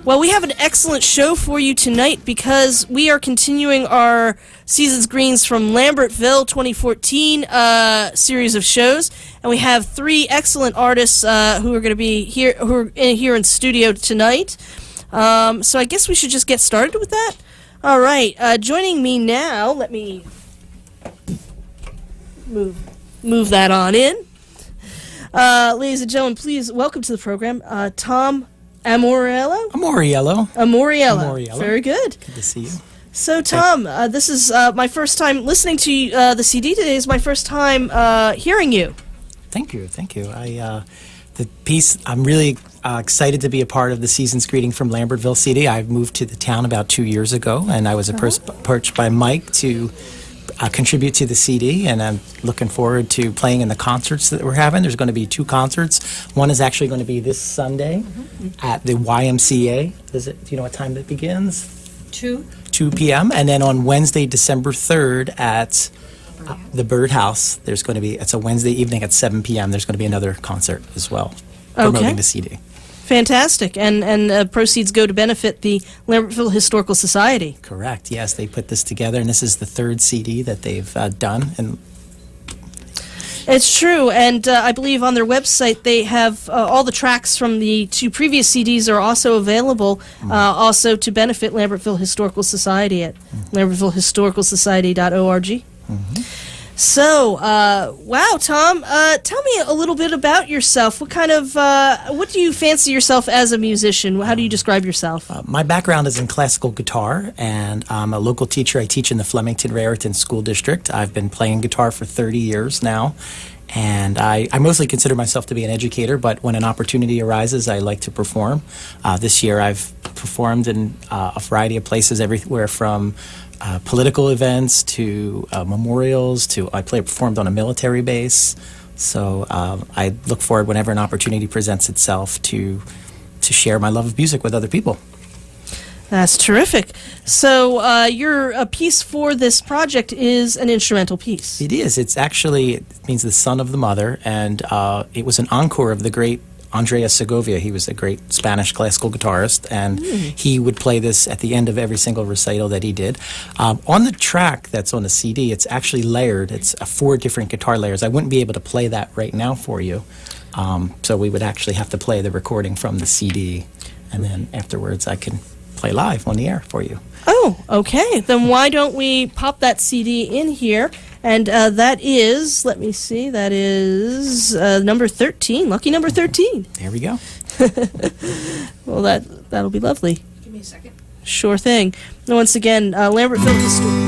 Well, we have an excellent show for you tonight because we are continuing our Seasons Greens from Lambertville 2014 series of shows, and we have three excellent artists who are going to be here, here in studio tonight. So I guess we should just get started with that. All right, joining me now. Let me move that on in. Ladies and gentlemen, please welcome to the program Tom Amoriello? Amoriello. Very good. Good to see you. So, Tom, this is my first time listening to the CD today. Is my first time hearing you. Thank you. The piece, I'm really excited to be a part of the Season's Greeting from Lambertville CD. I moved to the town about 2 years ago, and I was approached by Mike to contribute to the CD, and I'm looking forward to playing in the concerts that we're having. There's going to be 2 concerts. One is actually going to be this Sunday at the YMCA. Do you know what time that begins? 2 p.m. And then on Wednesday, December 3rd at the Birdhouse, it's a Wednesday evening at 7 p.m. There's going to be another concert as well, promoting the CD. Fantastic. And proceeds go to benefit the Lambertville Historical Society. Correct. Yes, they put this together, and this is the 3rd CD that they've done. And it's true, and I believe on their website they have all the tracks from the 2 previous CDs are also available, also to benefit Lambertville Historical Society at lambertvillehistoricalsociety.org. So, wow, Tom, tell me a little bit about yourself. What do you fancy yourself as a musician? How do you describe yourself? My background is in classical guitar, and I'm a local teacher. I teach in the Flemington-Raritan School District. I've been playing guitar for 30 years now, and I mostly consider myself to be an educator, but when an opportunity arises, I like to perform. This year I've performed in a variety of places, everywhere from political events to memorials to I performed on a military base. So I look forward whenever an opportunity presents itself to share my love of music with other people. That's terrific. So your piece for this project is an instrumental piece. It is. It means the son of the mother, and it was an encore of the great Andres Segovia. He was a great Spanish classical guitarist, and he would play this at the end of every single recital that he did. On the track that's on the CD, it's actually layered. It's 4 different guitar layers. I wouldn't be able to play that right now for you, so we would actually have to play the recording from the CD, and then afterwards I can play live on the air for you. Oh, okay. Then why don't we pop that CD in here? And that is, let me see, that is number 13, lucky number 13. There we go. Well, that'll be lovely. Give me a second. Sure thing. And once again, Lambertville Historical.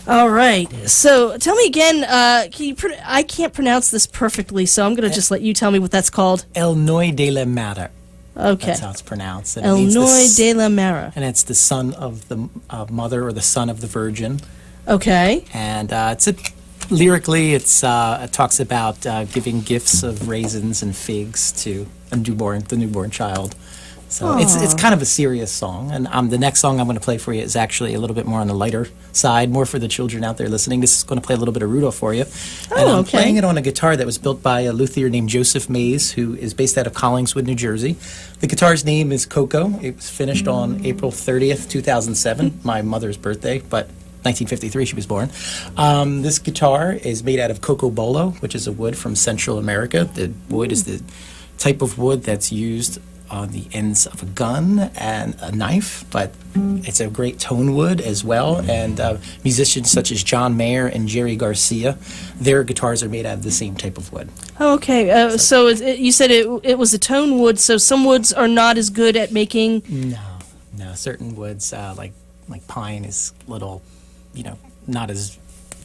All right. So tell me again. I can't pronounce this perfectly, so I'm going to just let you tell me what that's called. Noi De La Mare. Okay. That's how it's pronounced. And it means Noi De La Mare. And it's the son of the mother or the son of the Virgin. Okay. And lyrically, it talks about giving gifts of raisins and figs to the newborn child. So it's kind of a serious song. And the next song I'm going to play for you is actually a little bit more on the lighter side, more for the children out there listening. This is going to play a little bit of Rudolph for you. And I'm playing it on a guitar that was built by a luthier named Joseph Mays, who is based out of Collingswood, New Jersey. The guitar's name is Coco. It was finished on April 30th, 2007, my mother's birthday, but 1953 she was born. This guitar is made out of coco bolo, which is a wood from Central America. The wood is the type of wood that's used on the ends of a gun and a knife, but it's a great tone wood as well. And musicians such as John Mayer and Jerry Garcia, their guitars are made out of the same type of wood. Oh, okay. So you said it was a tone wood, so some woods are not as good at making... No. Certain woods, like pine is little, not as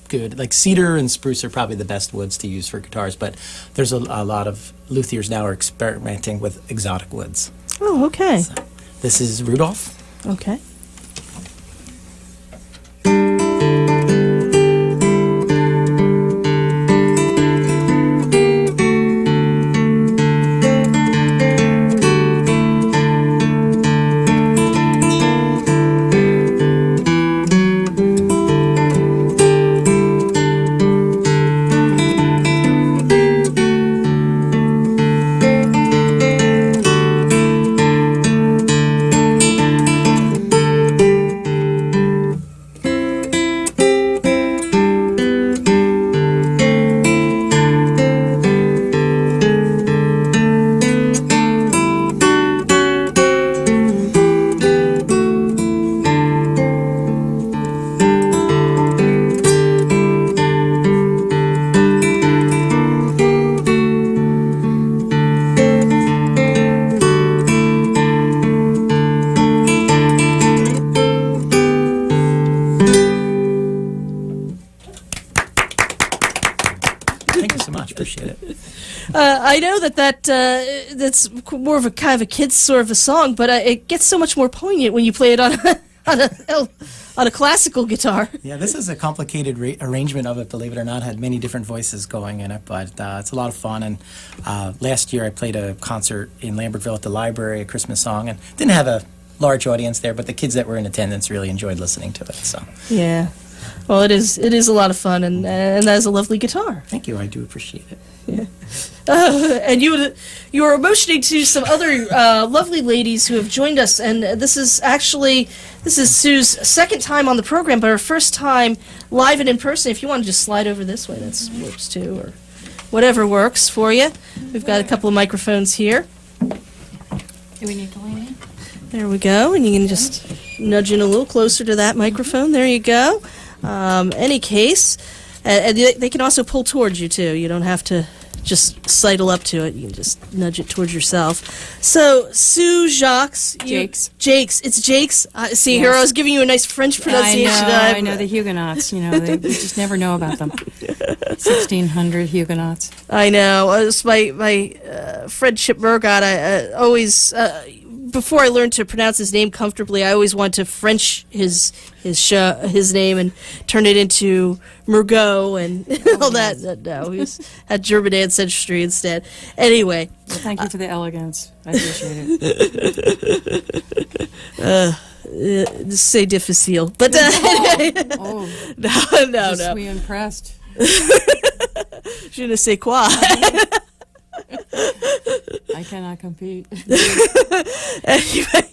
good. Like cedar and spruce are probably the best woods to use for guitars, but there's a lot of luthiers now are experimenting with exotic woods. Oh, okay. So, this is Rudolph. Okay. Thank you so much. Appreciate it. I know that's more of a kind of a kid's sort of a song, but it gets so much more poignant when you play it on on a classical guitar. Yeah, this is a complicated arrangement of it, believe it or not. Had many different voices going in it, but it's a lot of fun. And last year I played a concert in Lambertville at the library, a Christmas song, and didn't have a large audience there, but the kids that were in attendance really enjoyed listening to it. So yeah. Well, it is a lot of fun, and that is a lovely guitar. Thank you. I do appreciate it. Yeah. And you were motioning to some other lovely ladies who have joined us, and this is Sue's second time on the program, but her first time live and in person. If you want to just slide over this way, that works too, or whatever works for you. We've got a couple of microphones here. Do we need to lean in? There we go, and you can just nudge in a little closer to that microphone. There you go. Any case, and they can also pull towards you too. You don't have to just sidle up to it. You can just nudge it towards yourself. So, Sue Jacques. Jakes. It's Jakes. See, Yes. here I was giving you a nice French pronunciation. I know the Huguenots. You just never know about them. 1600 Huguenots. I know. It's my friend Chip Murgot. I always, before I learned to pronounce his name comfortably, I always wanted to French his name and turn it into Murgot and all that. No, he had German ancestry instead. Anyway. Well, thank you for the elegance. I appreciate it. C'est difficile. But no. Je suis impressed. Je ne sais quoi. I cannot compete. Anyway,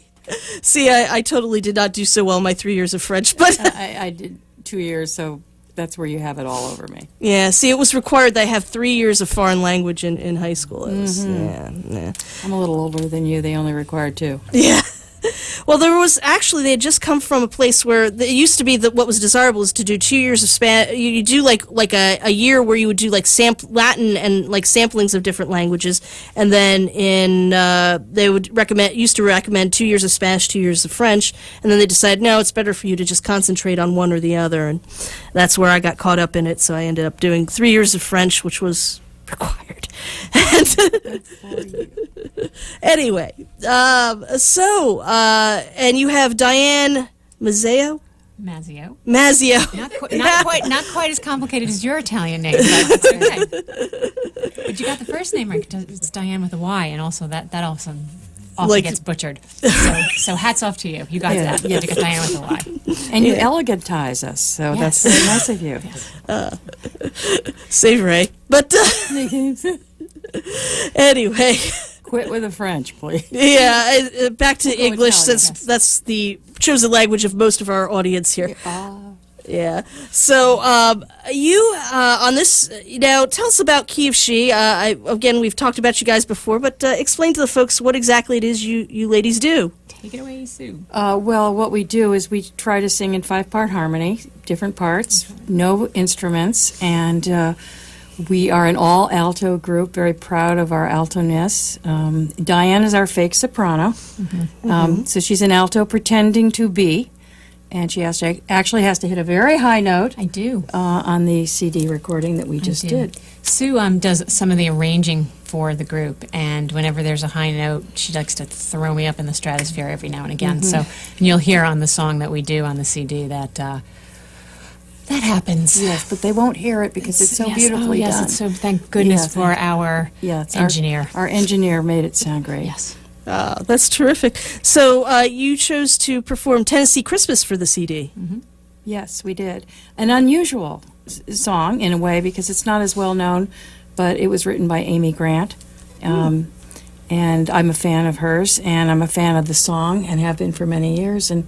see, I totally did not do so well in my 3 years of French, but I did 2 years, so that's where you have it all over me. yeah. See, it was required that I have 3 years of foreign language in high school. It was, yeah. I'm a little older than you. They only required 2. Yeah. Well, they had just come from a place where it used to be that what was desirable is to do 2 years of you do like a year where you would do like Latin and like samplings of different languages, and then they would used to recommend 2 years of Spanish, 2 years of French, and then they decided no, it's better for you to just concentrate on one or the other, and that's where I got caught up in it. So I ended up doing 3 years of French, which was required. Anyway, and you have Diane Mazzeo? Mazzeo. Mazzeo. Not quite as complicated as your Italian name, but it's okay. But you got the first name right. It's Diane with a Y, and also that also often gets butchered. So hats off to you. You got that. You got Diane with a Y. And you elegantize us, so that's very nice of you. C'est vrai. But anyway. Quit with the French, please. Yeah, back to English, Italian, since that's the chosen language of most of our audience here. Yeah. So, you, on this, now, tell us about Key of She. Again, we've talked about you guys before, but explain to the folks what exactly it is you ladies do. Take it away, Sue. Well, what we do is we try to sing in 5-part harmony, different parts, no instruments, and we are an all-alto group, very proud of our alto-ness. Diane is our fake soprano, so she's an alto pretending to be, and she actually has to hit a very high note. I do. On the CD recording that we just did. Sue does some of the arranging for the group, and whenever there's a high note, she likes to throw me up in the stratosphere every now and again. So, and you'll hear on the song that we do on the CD that that happens. Yes, but they won't hear it because it's so beautifully done. It's so, thank goodness for our engineer. Our engineer made it sound great. Yes. That's terrific. So you chose to perform Tennessee Christmas for the CD. Yes, we did. An unusual song in a way because it's not as well known, but it was written by Amy Grant. And I'm a fan of hers, and I'm a fan of the song and have been for many years. And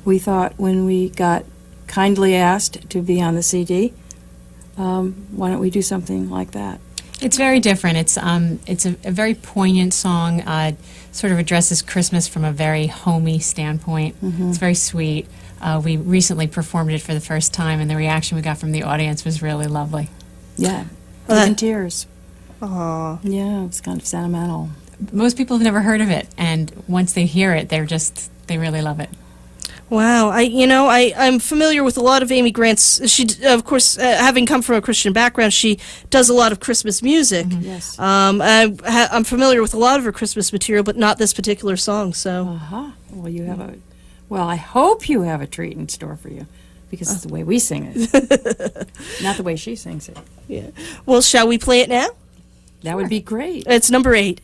we thought when we got kindly asked to be on the CD, why don't we do something like that? It's very different. It's a very poignant song. Sort of addresses Christmas from a very homey standpoint. It's very sweet. We recently performed it for the first time, and the reaction we got from the audience was really lovely. Yeah, even tears. Aww. Yeah, it was kind of sentimental. Most people have never heard of it, and once they hear it, they really love it. Wow, I'm familiar with a lot of Amy Grant's. She, of course, having come from a Christian background, she does a lot of Christmas music. Yes. I'm familiar with a lot of her Christmas material, but not this particular song. So. Well, you have I hope you have a treat in store for you, because it's the way we sing it, not the way she sings it. Yeah. Well, shall we play it now? That would be great. It's number 8.